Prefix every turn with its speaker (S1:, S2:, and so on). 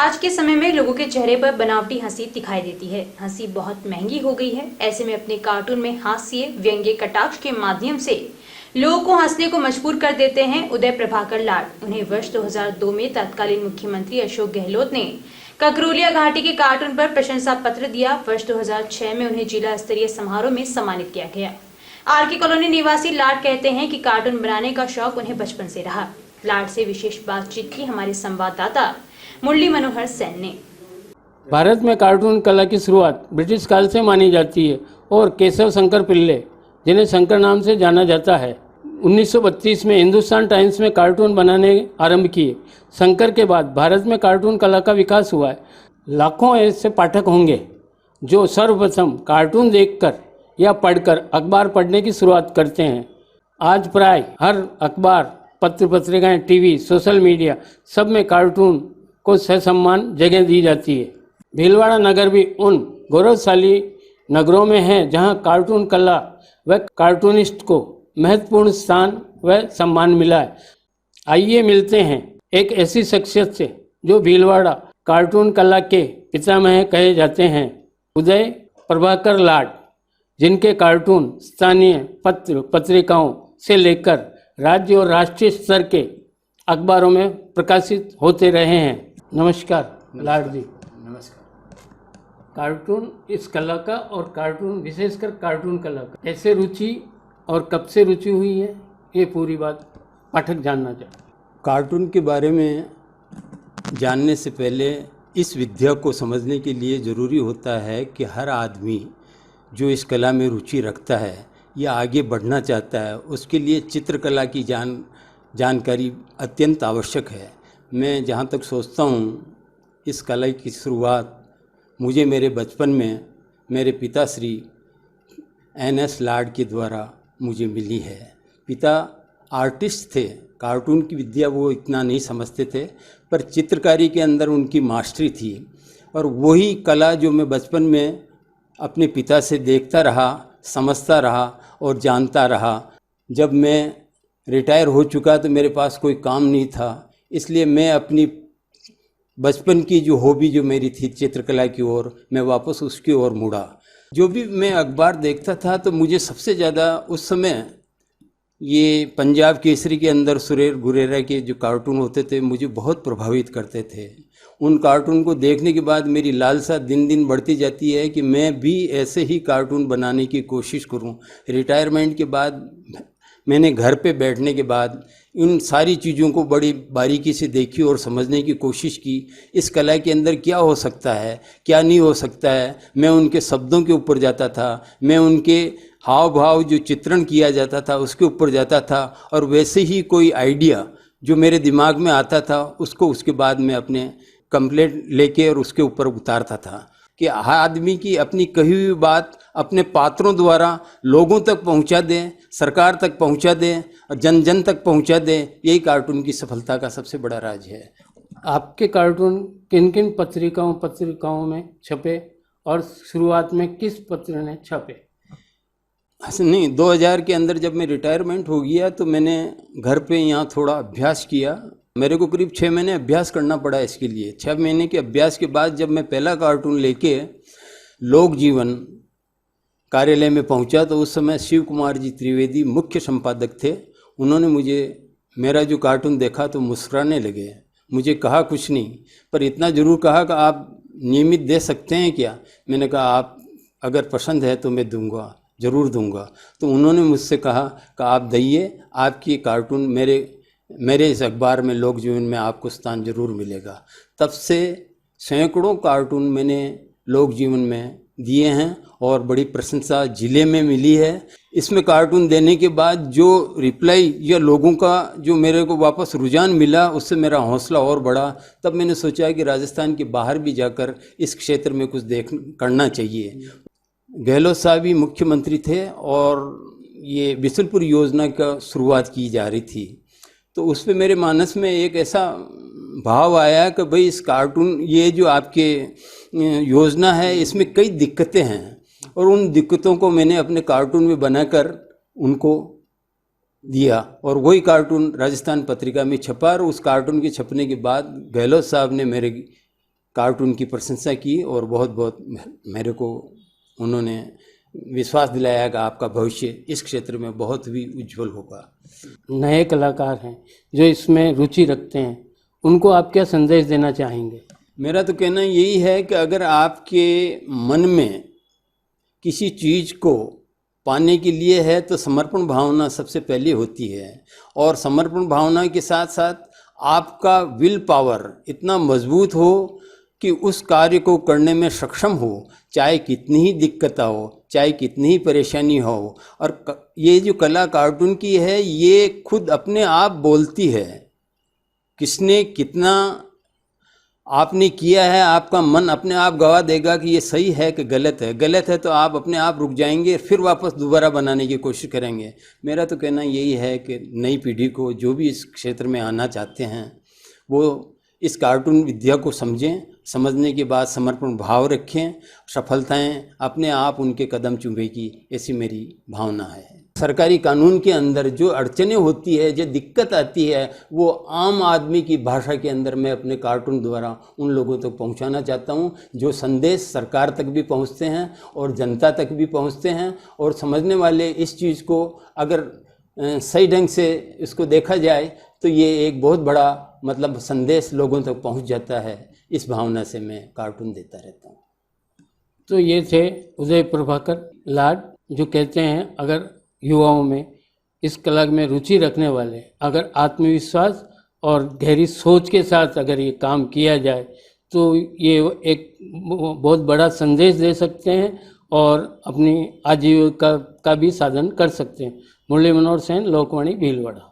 S1: आज के समय में लोगों के चेहरे पर बनावटी हंसी दिखाई देती है। हंसी बहुत महंगी हो गई है। ऐसे में अपने कार्टून में हास्य व्यंग्य कटाक्ष के माध्यम से लोगों को हंसने को मजबूर कर देते हैं उदय प्रभाकर लाड। उन्हें वर्ष 2002 में तत्कालीन मुख्यमंत्री अशोक गहलोत ने ककरोलिया घाटी के कार्टून पर प्रशंसा पत्र दिया। वर्ष 2006 में उन्हें जिला स्तरीय समारोह में सम्मानित किया गया। आरके कॉलोनी निवासी लाड कहते हैं कि कार्टून बनाने का शौक उन्हें बचपन से रहा। लाड से विशेष बातचीत की हमारे संवाददाता मुरली मनोहर सेन ने।
S2: भारत में कार्टून कला की शुरुआत ब्रिटिश काल से मानी जाती है और केशव शंकर पिल्ले, जिन्हें शंकर नाम से जाना जाता है, 1932 में हिंदुस्तान टाइम्स में कार्टून बनाने आरंभ किए। शंकर के बाद भारत में कार्टून कला का विकास हुआ है। लाखों ऐसे पाठक होंगे जो सर्वप्रथम कार्टून देखकर या पढ़कर अखबार पढ़ने की शुरुआत करते हैं। आज प्राय हर अखबार, पत्र पत्रिकाएं, टीवी, सोशल मीडिया सब में कार्टून को ससम्मान जगह दी जाती है। भीलवाड़ा नगर भी उन गौरवशाली नगरों में है जहां कार्टून कला व कार्टूनिस्ट को महत्वपूर्ण स्थान व सम्मान मिला है। आइए मिलते हैं एक ऐसी शख्सियत से जो भीलवाड़ा कार्टून कला के पितामह कहे जाते हैं, उदय प्रभाकर लाड, जिनके कार्टून स्थानीय पत्र पत्रिकाओं से लेकर राज्य और राष्ट्रीय स्तर के अखबारों में प्रकाशित होते रहे हैं। नमस्कार लाड जी।
S3: नमस्कार।
S2: कार्टून इस कला का और कार्टून विशेषकर कार्टून कला का कैसे रुचि और कब से रुचि हुई है, ये पूरी बात पाठक जानना चाहते हैं।
S3: कार्टून के बारे में जानने से पहले इस विद्या को समझने के लिए ज़रूरी होता है कि हर आदमी जो इस कला में रुचि रखता है या आगे बढ़ना चाहता है, उसके लिए चित्रकला की जानकारी अत्यंत आवश्यक है। मैं जहाँ तक सोचता हूँ, इस कला की शुरुआत मुझे मेरे बचपन में मेरे पिताश्री NS लाड के द्वारा मुझे मिली है। पिता आर्टिस्ट थे, कार्टून की विद्या वो इतना नहीं समझते थे, पर चित्रकारी के अंदर उनकी मास्टरी थी और वही कला जो मैं बचपन में अपने पिता से देखता रहा, समझता रहा और जानता रहा। जब मैं रिटायर हो चुका तो मेरे पास कोई काम नहीं था, इसलिए मैं अपनी बचपन की जो हॉबी जो मेरी थी चित्रकला की ओर, मैं वापस उसकी ओर मुड़ा। जो भी मैं अखबार देखता था तो मुझे सबसे ज़्यादा उस समय ये पंजाब केसरी के अंदर सुरेर गुरेरा के जो कार्टून होते थे मुझे बहुत प्रभावित करते थे। उन कार्टून को देखने के बाद मेरी लालसा दिन दिन बढ़ती जाती है कि मैं भी ऐसे ही कार्टून बनाने की कोशिश करूं। रिटायरमेंट के बाद मैंने घर पे बैठने के बाद इन सारी चीज़ों को बड़ी बारीकी से देखी और समझने की कोशिश की। इस कला के अंदर क्या हो सकता है, क्या नहीं हो सकता है। मैं उनके शब्दों के ऊपर जाता था, मैं उनके हाव भाव जो चित्रण किया जाता था उसके ऊपर जाता था और वैसे ही कोई आइडिया जो मेरे दिमाग में आता था उसको उसके बाद में अपने कंप्लेंट लेके और उसके ऊपर उतारता था कि हर आदमी की अपनी कही हुई बात अपने पात्रों द्वारा लोगों तक पहुंचा दें, सरकार तक पहुंचा दें और जन जन तक पहुंचा दें। यही कार्टून की सफलता का सबसे बड़ा राज है।
S2: आपके कार्टून किन किन पत्रिकाओं में छपे और शुरुआत में किस पत्र ने छपे?
S3: नहीं, 2000 के अंदर जब मैं रिटायरमेंट हो गया तो मैंने घर पे यहाँ थोड़ा अभ्यास किया। मेरे को करीब 6 महीने अभ्यास करना पड़ा इसके लिए। 6 महीने के अभ्यास के बाद जब मैं पहला कार्टून लेके लोक जीवन कार्यालय में पहुंचा तो उस समय शिव कुमार जी त्रिवेदी मुख्य संपादक थे। उन्होंने मुझे मेरा जो कार्टून देखा तो मुस्कुराने लगे। मुझे कहा कुछ नहीं, पर इतना ज़रूर कहा कि आप नियमित दे सकते हैं क्या? मैंने कहा आप अगर पसंद है तो मैं दूंगा, ज़रूर दूंगा। तो उन्होंने मुझसे कहा कि आप दइए, आपकी कार्टून मेरे इस अखबार में लोक जीवन में आपको स्थान जरूर मिलेगा। तब से सैकड़ों कार्टून मैंने लोक जीवन में दिए हैं और बड़ी प्रशंसा जिले में मिली है। इसमें कार्टून देने के बाद जो रिप्लाई या लोगों का जो मेरे को वापस रुझान मिला, उससे मेरा हौसला और बढ़ा। तब मैंने सोचा कि राजस्थान के बाहर भी जाकर इस क्षेत्र में कुछ करना चाहिए। गहलोत साहब ही मुख्यमंत्री थे और ये बिसलपुर योजना का शुरुआत की जा रही थी, तो उस पर मेरे मानस में एक ऐसा भाव आया कि भाई इस कार्टून ये जो आपके योजना है इसमें कई दिक्कतें हैं और उन दिक्कतों को मैंने अपने कार्टून में बनाकर उनको दिया और वही कार्टून राजस्थान पत्रिका में छपा। और उस कार्टून के छपने के बाद गहलोत साहब ने मेरे कार्टून की प्रशंसा की और बहुत बहुत मेरे को उन्होंने विश्वास दिलाया कि आपका भविष्य इस क्षेत्र में बहुत भी उज्जवल होगा।
S2: नए कलाकार हैं जो इसमें रुचि रखते हैं, उनको आप क्या संदेश देना चाहेंगे?
S3: मेरा तो कहना यही है कि अगर आपके मन में किसी चीज़ को पाने के लिए है तो समर्पण भावना सबसे पहले होती है, और समर्पण भावना के साथ साथ आपका विल पावर इतना मजबूत हो कि उस कार्य को करने में सक्षम हो, चाहे कितनी ही दिक्कत हो, चाहे कितनी ही परेशानी हो। और ये जो कला कार्टून की है ये खुद अपने आप बोलती है, किसने कितना आपने किया है, आपका मन अपने आप गवाह देगा कि ये सही है कि गलत है। गलत है तो आप अपने आप रुक जाएंगे, फिर वापस दोबारा बनाने की कोशिश करेंगे। मेरा तो कहना यही है कि नई पीढ़ी को जो भी इस क्षेत्र में आना चाहते हैं वो इस कार्टून विद्या को समझें, समझने के बाद समर्पण भाव रखें, सफलताएं अपने आप उनके कदम चूमेगी, ऐसी मेरी भावना है। सरकारी कानून के अंदर जो अड़चनें होती है, जो दिक्कत आती है, वो आम आदमी की भाषा के अंदर मैं अपने कार्टून द्वारा उन लोगों तक पहुंचाना चाहता हूं, जो संदेश सरकार तक भी पहुंचते हैं और जनता तक भी पहुंचते हैं। और समझने वाले इस चीज़ को अगर सही ढंग से इसको देखा जाए तो ये एक बहुत बड़ा मतलब संदेश लोगों तक पहुंच जाता है। इस भावना से मैं कार्टून देता रहता हूँ।
S2: तो ये थे उदय प्रभाकर लाड, जो कहते हैं अगर युवाओं में इस कला में रुचि रखने वाले अगर आत्मविश्वास और गहरी सोच के साथ अगर ये काम किया जाए तो ये एक बहुत बड़ा संदेश दे सकते हैं और अपनी आजीविका का भी साधन कर सकते हैं। मुरली मनोहर सेन, लोकवाणी, भीलवाड़ा।